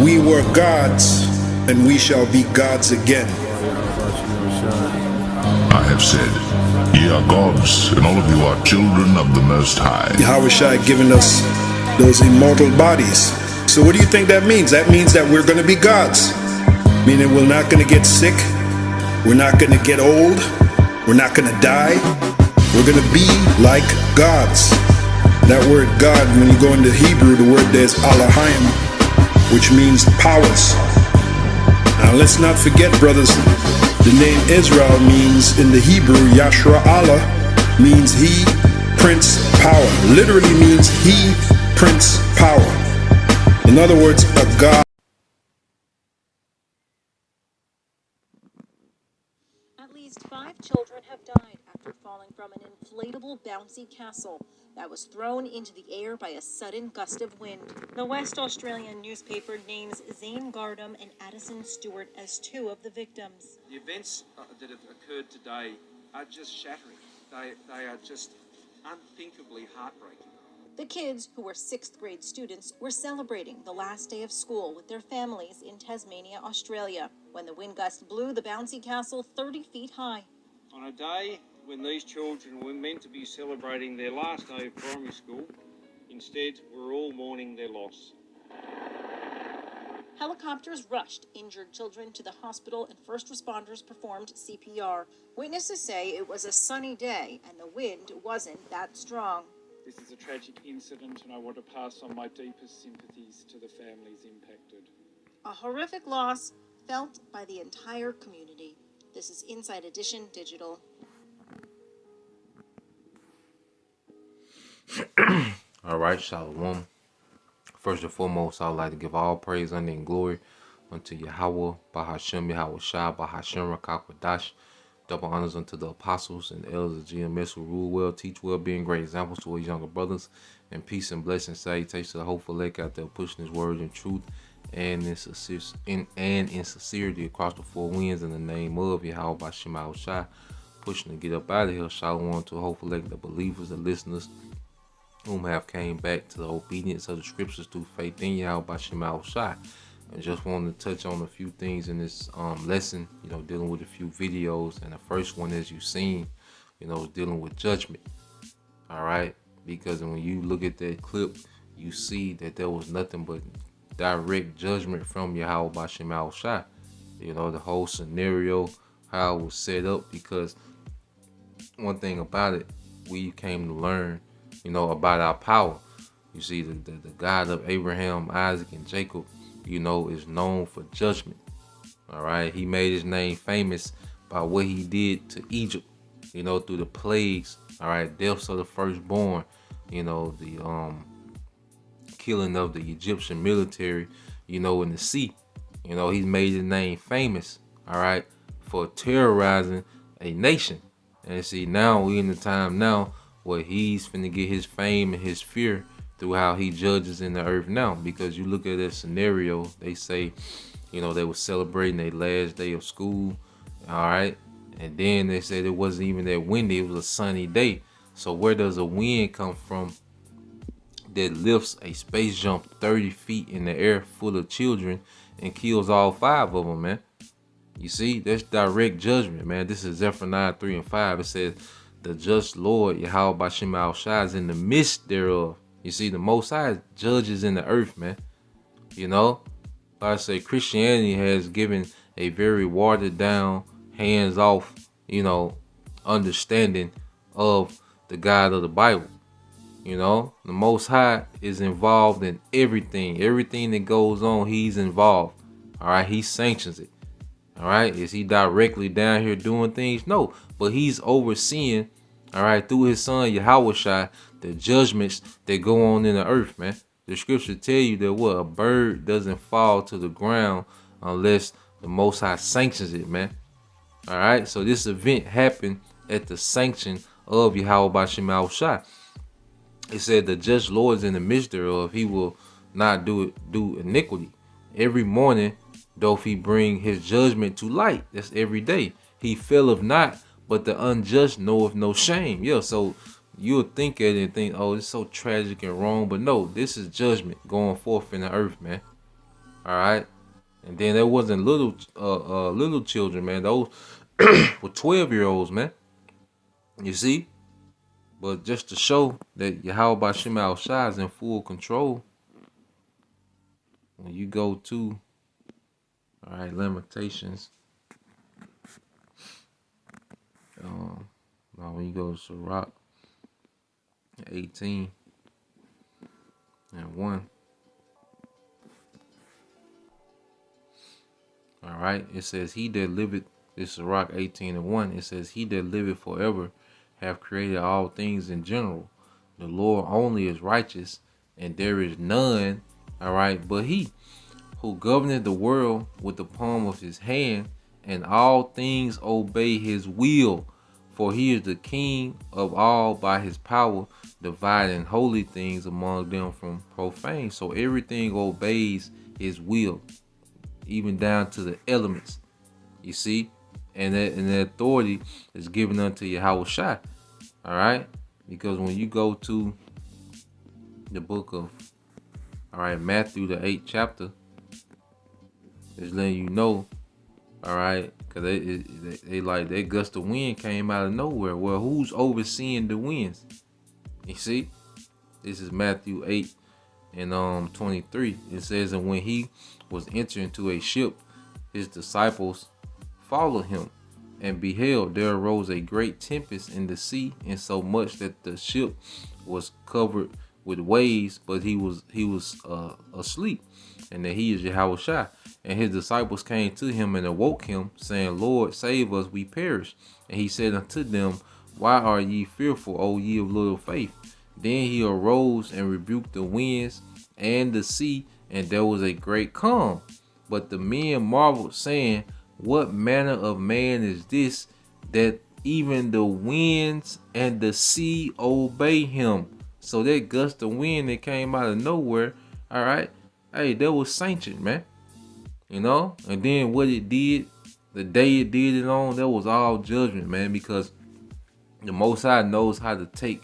We were gods, and we shall be gods again. I have said, ye are gods, and all of you are children of the Most High. Yahweh Shai given us those immortal bodies. So what do you think that means? That means that we're going to be gods. Meaning we're not going to get sick. We're not going to get old. We're not going to die. We're going to be like gods. That word God, when you go into Hebrew, the word there's Elohim, which means powers. Now let's not forget, brothers, the name Israel means in the Hebrew, Yashra Allah means he, prince, power. Literally means he, prince, power. In other words, a god. At least 5 children have died after falling from an inflatable bouncy castle that was thrown into the air by a sudden gust of wind. The West Australian newspaper names Zane Gardam and Addison Stewart as 2 of the victims. The events that have occurred today are just shattering. They are just unthinkably heartbreaking. The kids, who were 6th grade students, were celebrating the last day of school with their families in Tasmania, Australia, when the wind gust blew the bouncy castle 30 feet high. On a day when these children were meant to be celebrating their last day of primary school, instead we're all mourning their loss. Helicopters rushed injured children to the hospital and first responders performed CPR. Witnesses say it was a sunny day and the wind wasn't that strong. This is a tragic incident and I want to pass on my deepest sympathies to the families impacted. A horrific loss felt by the entire community. This is Inside Edition Digital. All right, Shalom. First and foremost, I would like to give all praise, honor, and glory unto Yahweh, Bahashem, Yahweh Shai, Bahashem, Rakakwadash. Double honors unto the apostles and elders of GMS who rule well, teach well, being great examples to our younger brothers. And peace and blessing, salutations to the hopeful lake out there pushing his word in truth and in sincerity across the 4 winds in the name of Yahweh Bahashem, Yahweh Shai. Pushing to get up out of here. Shalom to a hopeful lake, the believers, the listeners, whom have came back to the obedience of the scriptures through faith in Yahweh Bahashem, Yahweh Shai. I just wanted to touch on a few things in this lesson, dealing with a few videos. And the first one, as you've seen, is dealing with judgment. All right. Because when you look at that clip, you see that there was nothing but direct judgment from Yahweh Bahashem, Yahweh Shai. The whole scenario, how it was set up. Because one thing about it, we came to learn, about our power. You see, the God of Abraham, Isaac, and Jacob, is known for judgment. All right. He made his name famous by what he did to Egypt, through the plagues. All right. Deaths of the firstborn, the killing of the Egyptian military, in the sea. He's made his name famous. All right. For terrorizing a nation. And see, now we in the time now where he's finna get his fame and his fear through how he judges in the earth now. Because you look at that scenario, they say, they were celebrating their last day of school. All right. And then they said it wasn't even that windy. It was a sunny day. So where does a wind come from that lifts a space jump 30 feet in the air full of children and kills all 5 of them, man? You see, that's direct judgment, man. This is Zephaniah 3 and 5. It says, the just Lord, Yahweh Bahashem, Yahweh Shai, is in the midst thereof. You see, the Most High judges in the earth, man. Like I say, Christianity has given a very watered down, hands off, understanding of the God of the Bible. The Most High is involved in everything. Everything that goes on, he's involved. All right. He sanctions it. All right. Is he directly down here doing things? No, but he's overseeing, all right, through his son, Yahweh Shai, the judgments that go on in the earth, man. The scripture tell you that a bird doesn't fall to the ground unless the Most High sanctions it, man. All right. So this event happened at the sanction of Yahweh Bahashem, Yahweh Shai. It said the just Lord is in the midst thereof. He will not do iniquity. Every morning doth he bring his judgment to light. That's every day. He faileth not, but the unjust knoweth no shame. Yeah, so you'll think at it and think, oh, it's so tragic and wrong. But no, this is judgment going forth in the earth, man. All right. And then there wasn't little children, man. Those were 12-year-olds, man. You see? But just to show that Yahweh Bashim Al Shai is in full control, when you go to, all right, Lamentations, now when you go to Sirach 18 and 1, all right, it says, he that liveth, this Sirach 18 and 1, it says, he that liveth forever have created all things in general. The Lord only is righteous, and there is none, all right, but he, who governeth the world with the palm of his hand, and all things obey his will. For he is the king of all by his power, dividing holy things among them from profane. So everything obeys his will, even down to the elements. You see? And the authority is given unto Yahweh Shai. All right? Because when you go to the book of, all right, Matthew, the 8th chapter, it's letting you know, all right, because they like that gust of wind came out of nowhere. Well, who's overseeing the winds? You see? This is Matthew 8 and 23. It says, and when he was entering into a ship, his disciples followed him, and beheld, there arose a great tempest in the sea, and so much that the ship was covered with waves, but he was asleep, and that he is Yahweh Shai. And his disciples came to him and awoke him, saying, Lord, save us, we perish. And he said unto them, why are ye fearful, O ye of little faith? Then he arose and rebuked the winds and the sea, and there was a great calm. But the men marveled, saying, what manner of man is this, that even the winds and the sea obey him? So that gust of wind that came out of nowhere, all right, hey, that was sanctioned, man. You know, and then what it did, the day it did it on, that was all judgment, man, because the Most High knows how to take,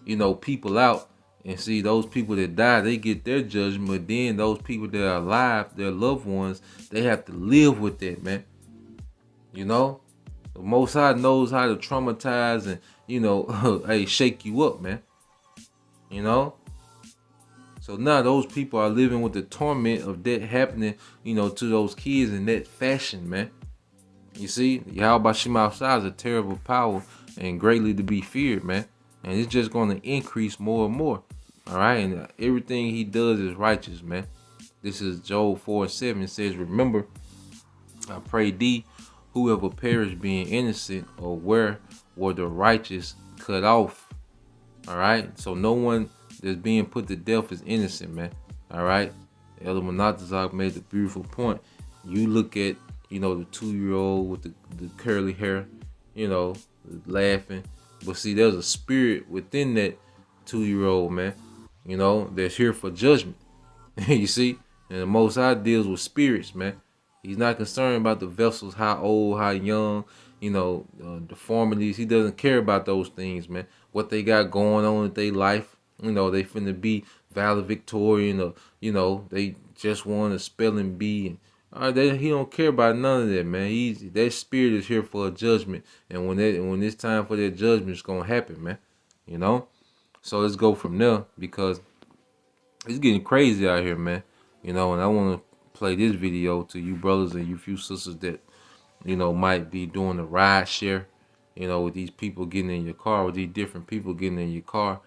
you know, people out, and see those people that die, they get their judgment, but then those people that are alive, their loved ones, they have to live with that, man. You know, the Most High knows how to traumatize and, you know, hey, shake you up, man. You know? So now those people are living with the torment of that happening, you know, to those kids in that fashion, man. You see, Yahweh Bashim Shai is a terrible power and greatly to be feared, man. And it's just going to increase more and more. All right, and everything he does is righteous, man. This is Job 4:7. It says, remember, I pray thee, whoever perished being innocent, or where were the righteous cut off? All right, so no one that's being put to death is innocent, man. All right, Elder Monatazak made the beautiful point. You look at, you know, the 2-year-old with the curly hair, you know, laughing, but see, there's a spirit within that 2-year-old, man, you know, that's here for judgment. You see, and the Most High deals with spirits, man. He's not concerned about the vessels, how old, how young, you know, deformities. He doesn't care about those things, man. What they got going on in their life. You know, they finna be valedictorian, or, you know, they just want a spelling bee. And he don't care about none of that, man. That spirit is here for a judgment, and when it's time for that judgment, it's gonna happen, man. You know. So let's go from there, because it's getting crazy out here, man. You know, and I want to play this video to you brothers and you few sisters that, you know, might be doing the ride share. You know, with these people getting in your car, with these different people getting in your car.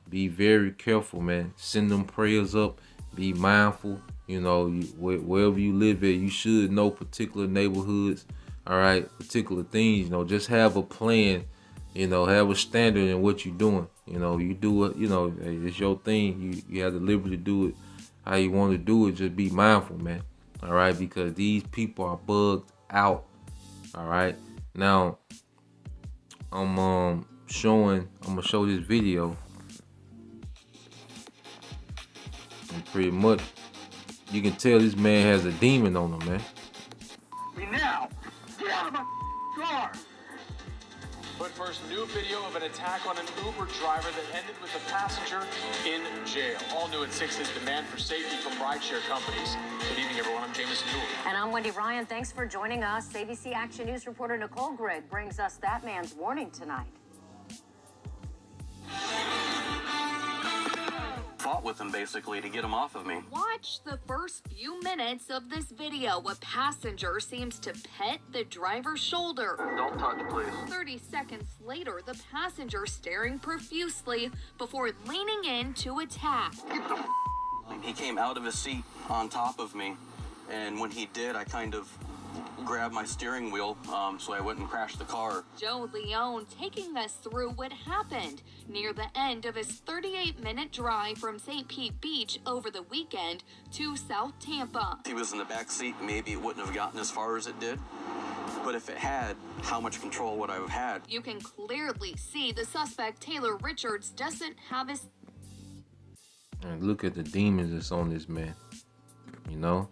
Be very careful, man. Send them prayers up. Be mindful. You know, wherever you live at, you should know particular neighborhoods. All right, particular things. You know, just have a plan. You know, have a standard in what you're doing. You know, you do it. You know, it's your thing. You have the liberty to do it how you want to do it. Just be mindful, man. All right, because these people are bugged out. All right. Now, I'm gonna show this video. And pretty much, you can tell this man has a demon on him, man. Hey, now, get out of my car! But first, new video of an attack on an Uber driver that ended with a passenger in jail. All new at 6 is demand for safety from rideshare companies. Good evening, everyone. I'm Jameson Newell. And I'm Wendy Ryan. Thanks for joining us. ABC Action News reporter Nicole Gregg brings us that man's warning tonight. Fought with him basically to get him off of me. Watch the first few minutes of this video. A passenger seems to pet the driver's shoulder. Don't touch, please. 30 seconds later, the passenger staring profusely before leaning in to attack. He came out of his seat on top of me, and when he did, I kind of grabbed my steering wheel so I wouldn't crash the car. Joe Leone taking us through what happened near the end of his 38-minute drive from St. Pete Beach over the weekend to South Tampa. If he was in the back seat, maybe it wouldn't have gotten as far as it did. But if it had, how much control would I have had? You can clearly see the suspect, Taylor Richards, doesn't have his... And look at the demons that's on this man. You know?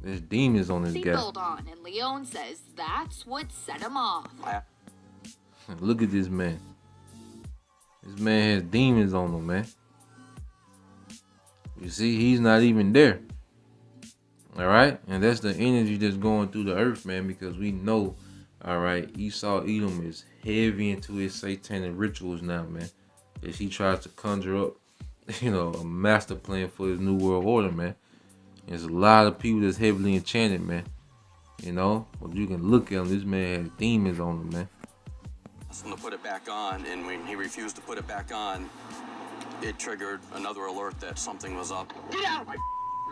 There's demons on this guy. Seatbelt on, and Leone says that's what set him off. Look at this man. This man has demons on him, man. You see, he's not even there. Alright? And that's the energy that's going through the earth, man, because we know, alright, Esau Edom is heavy into his satanic rituals now, man. As he tries to conjure up, you know, a master plan for his new world order, man. There's a lot of people that's heavily enchanted, man. You know? But you can look at him. This man has demons on him, man. I asked him to put it back on, and when he refused to put it back on, it triggered another alert that something was up. Get out of my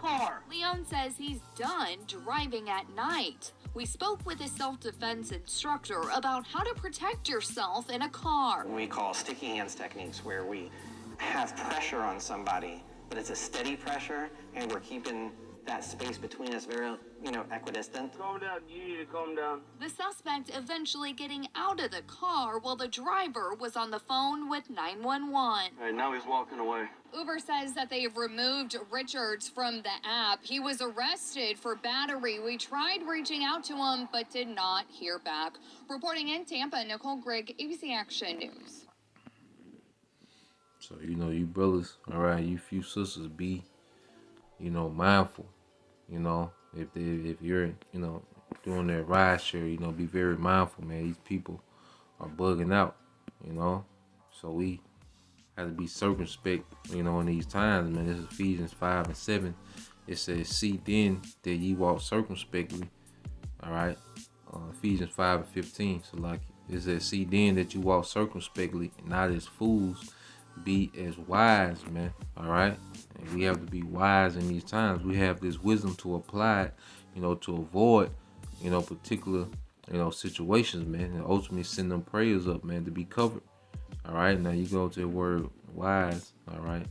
car! Leone says he's done driving at night. We spoke with a self-defense instructor about how to protect yourself in a car. We call sticky hands techniques, where we have pressure on somebody, but it's a steady pressure, and we're keeping that space between us very, equidistant. Calm down. You need to calm down. The suspect eventually getting out of the car while the driver was on the phone with 911. All right, now he's walking away. Uber says that they've removed Richards from the app. He was arrested for battery. We tried reaching out to him, but did not hear back. Reporting in Tampa, Nicole Gregg, ABC Action News. So, you brothers, all right, you few sisters, be, mindful, if you're, doing that ride share, be very mindful, man. These people are bugging out, so we have to be circumspect, in these times, man. This is Ephesians 5 and 7. It says, see then that ye walk circumspectly, all right, Ephesians 5 and 15. So, like, it says, see then that you walk circumspectly, not as fools, be as wise, man. All right, and we have to be wise in these times. We have this wisdom to apply, to avoid, particular, situations, man, and ultimately send them prayers up, man, to be covered. All right, now you go to the word wise. All right,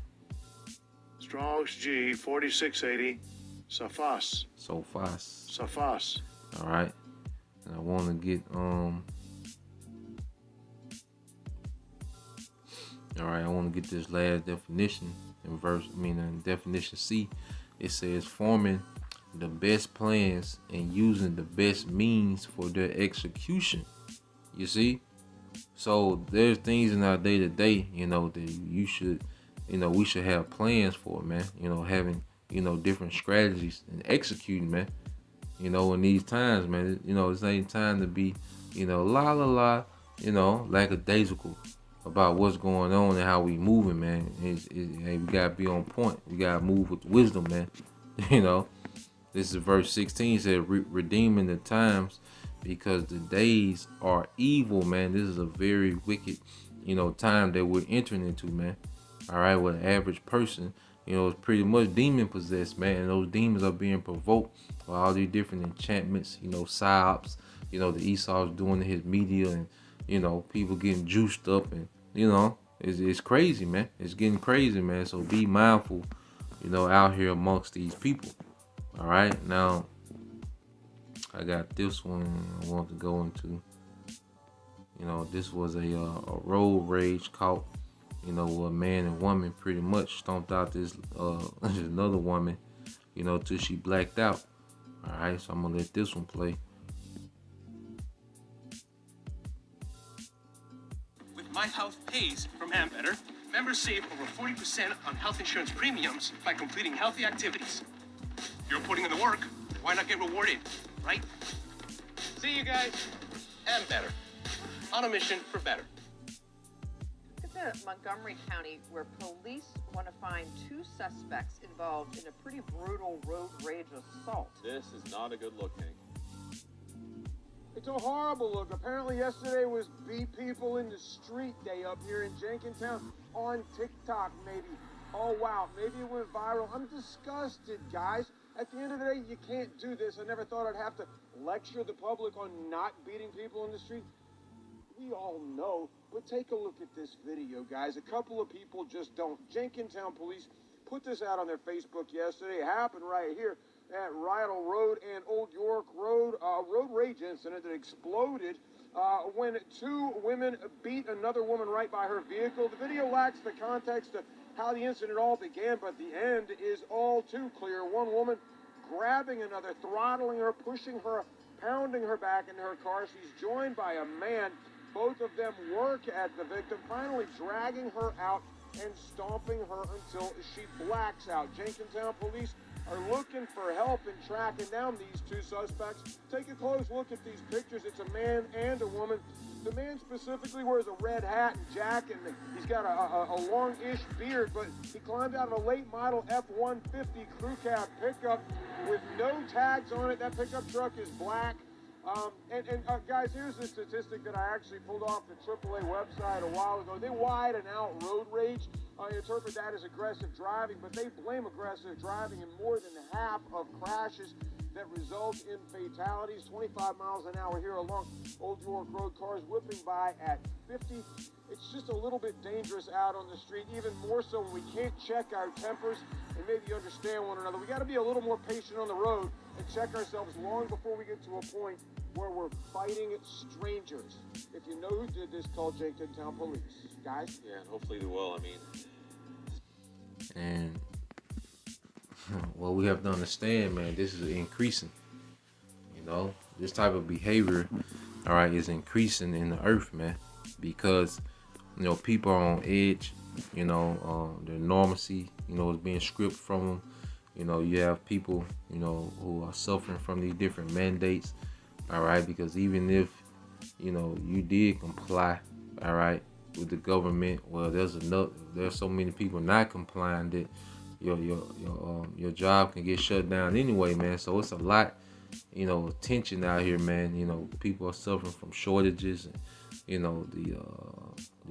Strong's G 4680, Safas. Safas. All right, and I want to get All right, I want to get this last definition in definition C. It says forming the best plans and using the best means for their execution. You see? So there's things in our day to day, that you should, we should have plans for, man. Having, different strategies and executing, man. In these times, man, it's ain't time to be, lackadaisical about what's going on and how we moving, man. Hey, we gotta be on point. We gotta move with wisdom, man. This is verse 16. Said redeeming the times because the days are evil, man. This is a very wicked, time that we're entering into, man. All right, well, the average person, is pretty much demon possessed, man. And those demons are being provoked by all these different enchantments, psyops, the Esau's doing in his media, and people getting juiced up, and it's crazy, man. It's getting crazy, man. So be mindful, out here amongst these people. All right, now I got this one I want to go into. This was a road rage caught, where a man and woman pretty much stomped out this another woman, till she blacked out. All right, so I'm gonna let this one play. My Health Pays from Ambetter, members save over 40% on health insurance premiums by completing healthy activities. You're putting in the work, why not get rewarded, right? See you guys. Ambetter. On a mission for better. Look at Montgomery County, where police want to find 2 suspects involved in a pretty brutal road rage assault. This is not a good look, Hank. It's a horrible look. Apparently yesterday was Beat People in the Street Day up here in Jenkintown on TikTok, maybe. Oh, wow. Maybe it went viral. I'm disgusted, guys. At the end of the day, you can't do this. I never thought I'd have to lecture the public on not beating people in the street. We all know, but take a look at this video, guys. A couple of people just don't. Jenkintown police put this out on their Facebook yesterday. It happened right here at Rydell Road and Old York Road. Road rage incident that exploded when 2 women beat another woman right by her vehicle. The video lacks the context of how the incident all began, but the end is all too clear. One woman grabbing another, throttling her, pushing her, pounding her back into her car. She's joined by a man. Both of them work at the victim, finally dragging her out and stomping her until she blacks out. Jenkintown police are looking for help in tracking down these 2 suspects. Take a close look at these pictures. It's a man and a woman. The man specifically wears a red hat and jacket, and he's got a long-ish beard, but he climbed out of a late model F-150 crew cab pickup with no tags on it. That pickup truck is black. Guys, here's the statistic that I actually pulled off the AAA website a while ago. They widen out road rage. Interpret that as aggressive driving, but they blame aggressive driving in more than half of crashes that result in fatalities. 25 miles an hour here along Old York Road, cars whipping by at 50. It's just a little bit dangerous out on the street, even more so when we can't check our tempers and maybe understand one another. We got to be a little more patient on the road and check ourselves long before we get to a point where we're fighting strangers. If you know who did this, call Jenkintown police. Guys? Yeah, and hopefully they will. And what we have to understand, man, this is increasing. You know, this type of behavior, all right, is increasing in the earth, man, because, you know, people are on edge. You know, their normalcy, you know, is being stripped from them. You know, you have people, you know, who are suffering from these different mandates, all right, because even if, you know, you did comply, all right, with the government, well, there's so many people not complying that your job can get shut down anyway, man. So it's a lot, you know, tension out here, man. You know, people are suffering from shortages, and, you know, the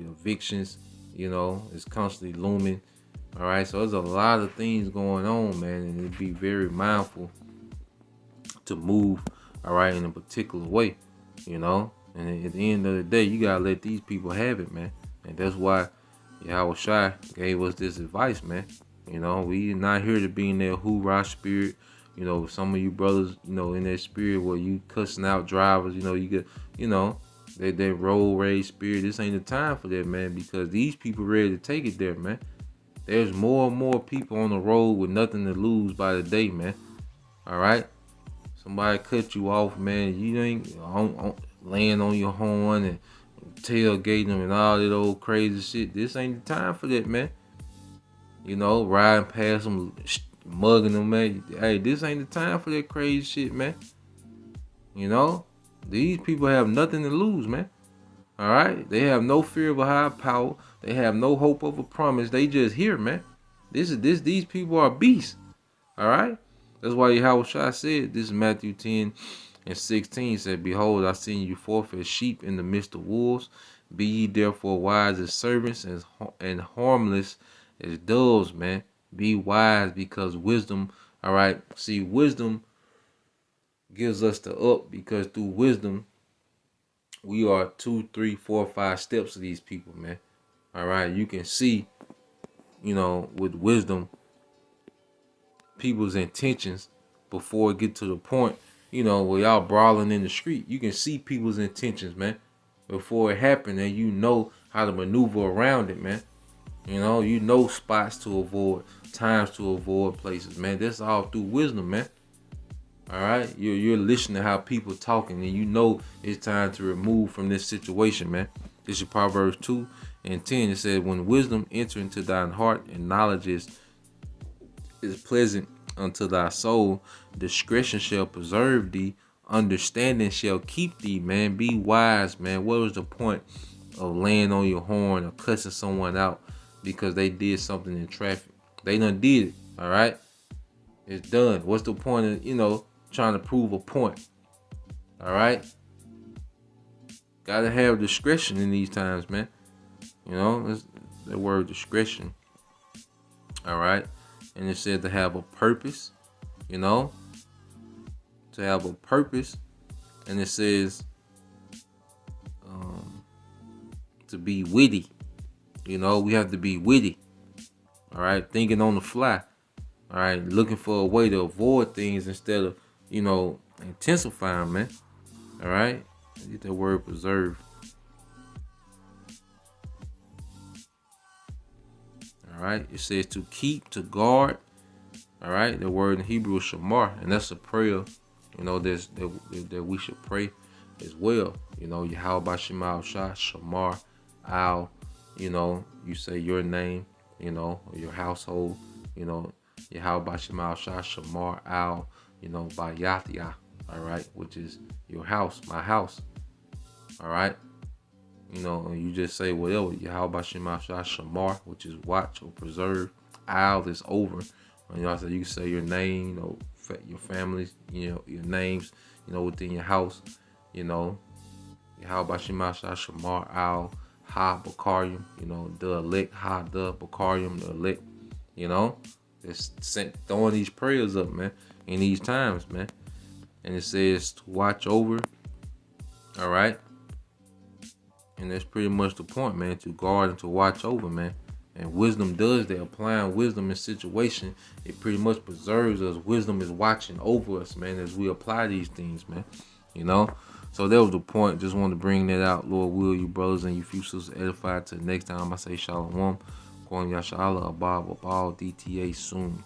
evictions, you know, is constantly looming. All right, so there's a lot of things going on, man, and it'd be very mindful to move, all right, in a particular way, you know. And at the end of the day, you gotta let these people have it, man. And that's why Yahweh Shai gave us this advice, man. You know, we not here to be in that hoorah spirit. You know, some of you brothers, you know, in that spirit where you cussing out drivers, you know, you get, you know, that road rage spirit. This ain't the time for that, man, because these people ready to take it there, man. There's more and more people on the road with nothing to lose by the day, man. All right? Somebody cut you off, man. You ain't laying on your horn and tailgating them and all that old crazy shit. This ain't the time for that, man. You know, riding past them, mugging them, man. Hey, this ain't the time for that crazy shit, man. You know? These people have nothing to lose, man. All right? They have no fear of a higher power. They have no hope of a promise. They just here, man. These people are beasts. All right? That's why Yahweh Shai said, this is Matthew 10:16 said, behold, I send you forth as sheep in the midst of wolves. Be ye therefore wise as servants and harmless as doves, man. Be wise, because wisdom, all right? See, wisdom gives us the up, because through wisdom, we are 2, 3, 4, 5 steps of these people, man. All right, you can see, you know, with wisdom, people's intentions before it get to the point, you know, where y'all brawling in the street. You can see people's intentions, man, before it happened, and you know how to maneuver around it, man. You know spots to avoid, times to avoid places, man. That's all through wisdom, man. All right, you're listening to how people talking, and you know it's time to remove from this situation, man. This is Proverbs 2:10. It said, when wisdom enter into thine heart and knowledge is pleasant unto thy soul, discretion shall preserve thee, understanding shall keep thee, man. Be wise, man. What was the point of laying on your horn or cussing someone out because they did something in traffic? They done did it, all right? It's done. What's the point of, trying to prove a point? All right? Gotta have discretion in these times, man. It's the word discretion. All right? And it said to have a purpose, to have a purpose. And it says to be witty. We have to be witty. All right? Thinking on the fly. All right? Looking for a way to avoid things instead of, intensifying, man. All right? Get that word preserve. All right? It says to keep, to guard. All right? The word in Hebrew is shamar. And that's a prayer, that we should pray as well. Yahweh Shema Shah, shamar, al, you say your name, or your household, Yahweh Shema Shah, shamar, al, by Yathia. All right? Which is your house, my house. All right? You just say whatever. Yahweh Shema Shah, shamar, which is watch or preserve. Al is over. So you can say your name, your family, your names, within your house, Yahweh Shema Shah, shamar, al, ha, bakarium, the elect, ha, the bakarium, the elect, It's throwing these prayers up, man, in these times, man. And it says to watch over. All right. And that's pretty much the point, man, to guard and to watch over, man. And wisdom does that. Applying wisdom in situation, it pretty much preserves us. Wisdom is watching over us, man, as we apply these things, man. So that was the point. Just wanted to bring that out. Lord will you brothers and you few sisters edify. Till next time I say shalom. Going Yashala Abab Abal DTA soon.